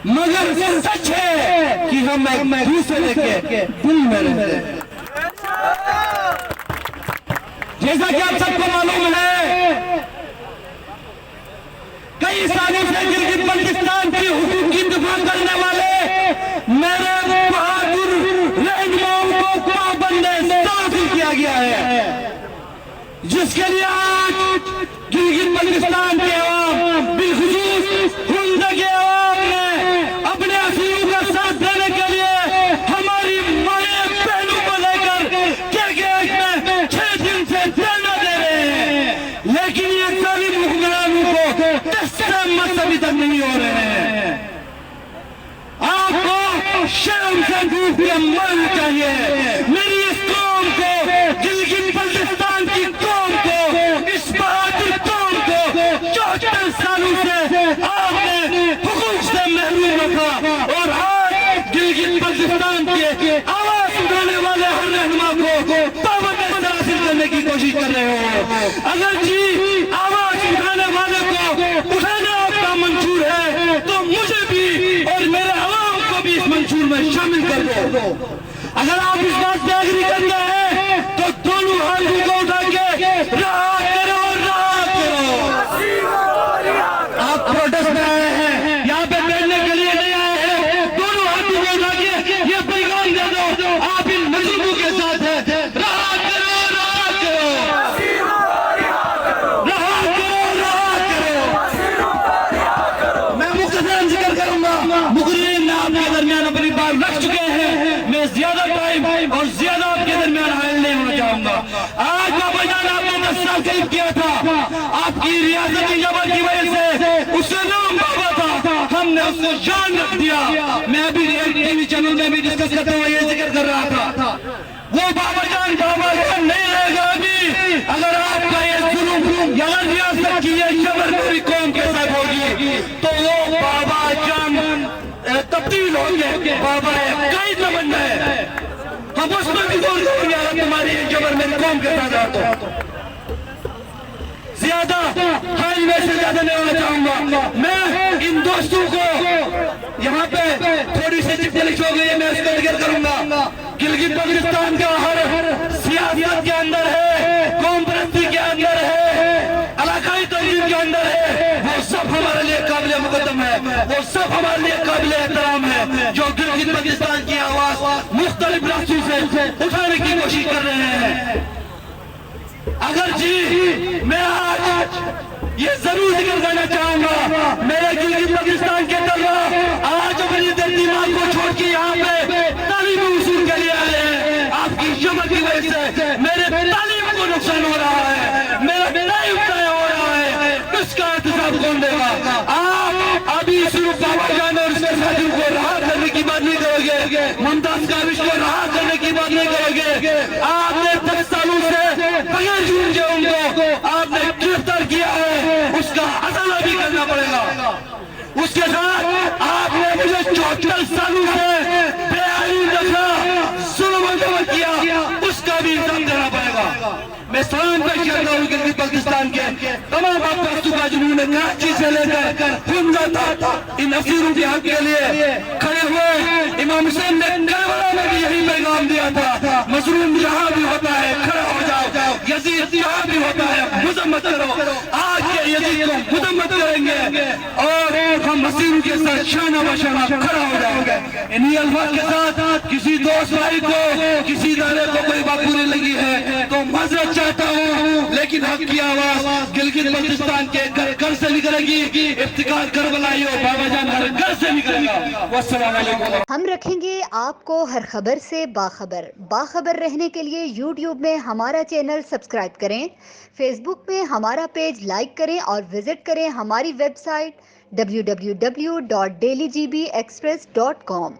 मगर सच है कि हम एक दूसरे के दिल में रहते हैं। जैसा कि आप सबको मालूम है, कई सालों से गिलगित बल्तिस्तान की हुकूक की दफा करने वाले मेरे बहादुर रहनुमाओं को पाबंद किया गया है, जिसके लिए आज गिलगित बल्तिस्तान के अवाम, बिलखुसूस हुंद के अवाम ने अपने असीलों का साथ देने के लिए हमारी माए बहनों को लेकर KK में 6 दिन से धरना दे रहे हैं, लेकिन ये जालिम हुक्मरानों को टेस्ट अभी तक नहीं हो रहे हैं। आपको शर्म से डूब के मरना चाहिए। मेरी इस कौम को, गिलगित बल्तिस्तान की कौम को, इस बहादुर कौम को 74 सालों से आपने हुकूक से महरूम रखा और आज गिलगित बल्तिस्तान के आवाज उठाने वाले हर रहनुमा को पाबंद हासिल करने की कोशिश कर रहे हो। अगर जी आवाज उठाने वाले को उठाना आपका मंशूर है तो मुझे भी और मेरे अवाम को भी इस मंशूर में शामिल कर दो। अगर आप इस बात पे एग्री करते हैं तो दोनों हाथों को उठा के राह करो, राह करो। आप प्रोटेस्ट में आए हैं, यहाँ पे बैठने के लिए नहीं आए हैं। दोनों हाथों को उठा के ये पैगाम दे दो, आप इन मजलूमों के साथ हैं। राह करो, राह करो, राह करो। मैं मुख्तसरन जिक्र करूंगा, मुकर्रिरीन ने आपके दरमियान अपनी बात रख चुके हैं। मैं ज्यादा टाइम और ज्यादा आपके दरमियान हायल नहीं होना चाहूंगा। आज बाबा जान आपने 10 साल करीब किया था, आपकी रियासती जबर की वजह से उसका नाम बाबा था, हमने उसको जान रख दिया। मैं अभी टीवी चैनल में भी डिस्कस करते हुए ये जिक्र कर रहा था, वो बाबा जान नहीं रहेगा अभी। अगर आपका ये जुल्म या रियासत की ये जबर पूरी कौम के साथ होगी तो वो बाबा जान तब्दील होंगे, बाबा कई न बन गए। हम उसमें भी बोल देंगे अगर तुम्हारी जबर मेरी कौम के साथ हो। ज्यादा हाई में से ज्यादा नहीं होना चाहूंगा। मैं इन दोस्तों को यहाँ पे थोड़ी सी चिपलिश हो गई है, मैं उसको जिक्र करूंगा। गिलगित बल्तिस्तान का हर सियासत के अंदर है, कौम परस्ती के अंदर है, इलाकाई तंजीम के अंदर है, वो सब हमारे लिए काबिल मुकद्दम है, वो सब हमारे लिए काबिल एहतराम है, जो गिलगित बल्तिस्तान की आवाज मुख्तलिफ रास्तों से उठाने की कोशिश कर रहे हैं। अगर जी मैं आज ये जरूर जिक्र करना चाहूंगा, मेरे गिलगित बल्तिस्तान के तलवा आज अपनी दिमाग को छोड़ के यहाँ पे तालीम उसूल के लिए आए हैं। आपकी जबर की वजह से मेरे तालीम को नुकसान हो रहा है, मेरा टाइम तय हो रहा है, इसका इंतजाम कौन देगा? आप अभी सिर्फ बाबा जान और उसके साथियों को राह करने की बात नहीं करोगे, मुमताज काविश को राह करने की बात नहीं करोगे। आपने 10 सालों से बगैर झूठ के उनको आपने गिरफ्तार किया है, उसका अदाला भी करना पड़ेगा। उसके साथ आपने मुझे 74 सालों से बेआईन रखा, जुल्म किया, उसका भी इंतजाम देना पड़ेगा। मैं सलाम पेश करता हूँ गिलगित बल्तिस्तान के तमाम आपको का जिन्होंने कराची से लेकर हुंदा तक इन अफसरों के हक के लिए खड़े हुए। इमाम हुसैन ने करबला में भी यही पैगाम दिया था, मजलूम जहाँ भी होता है खड़ा हो जाओ, यजीद जहाँ भी होता है मुजम्मत करो। आज के यजीद को मुजम्मत करेंगे और हम असीरों के साथ शाना बशाना खड़ा हो जाओगे। इन्हीं अल्फाज के साथ किसी दोस्त भाई को, किसी दाने को कोई बात बुरी लगी है तो माजरत चाहता हूँ, लेकिन हक की आवाज गिलगित बल्तिस्तान के घर से निकलेगी। इफ्तिकार करबलाई हो बाबा जान हर घर से निकलेगा। वस्सलाम वालेकुम। हम रखेंगे आपको हर खबर से बाखबर रहने के लिए YouTube में हमारा चैनल सब्सक्राइब करें, Facebook में हमारा पेज लाइक करें और विजिट करें हमारी वेबसाइट www.dailygbexpress.com।